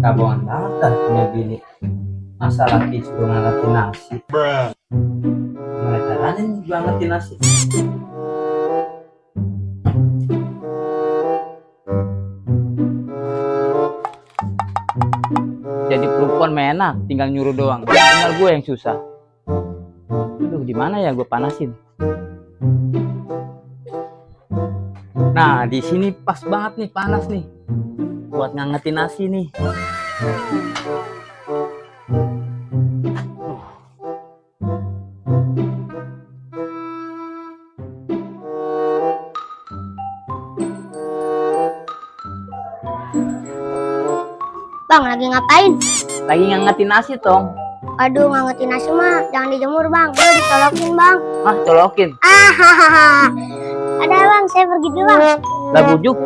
Kabongan banget dah punya bini. Masa laki suruh ngangetin nasi. Gimana caranya nih gua ngangetin nasi? Jadi perempuan mah enak, tinggal nyuruh doang. Tinggal gue yang susah. Aduh, di mana ya gue panasin? Nah, di sini pas banget nih, panas nih. Buat ngangetin nasi nih. Bang, lagi ngapain? Lagi ngangetin nasi, Tong. Aduh, ngangetin nasi mah jangan dijemur, Bang. Udah ditolokin, Bang. Ah, colokin. Hahaha. Ada, Bang, saya pergi dulu, Bang. Lah bujuk.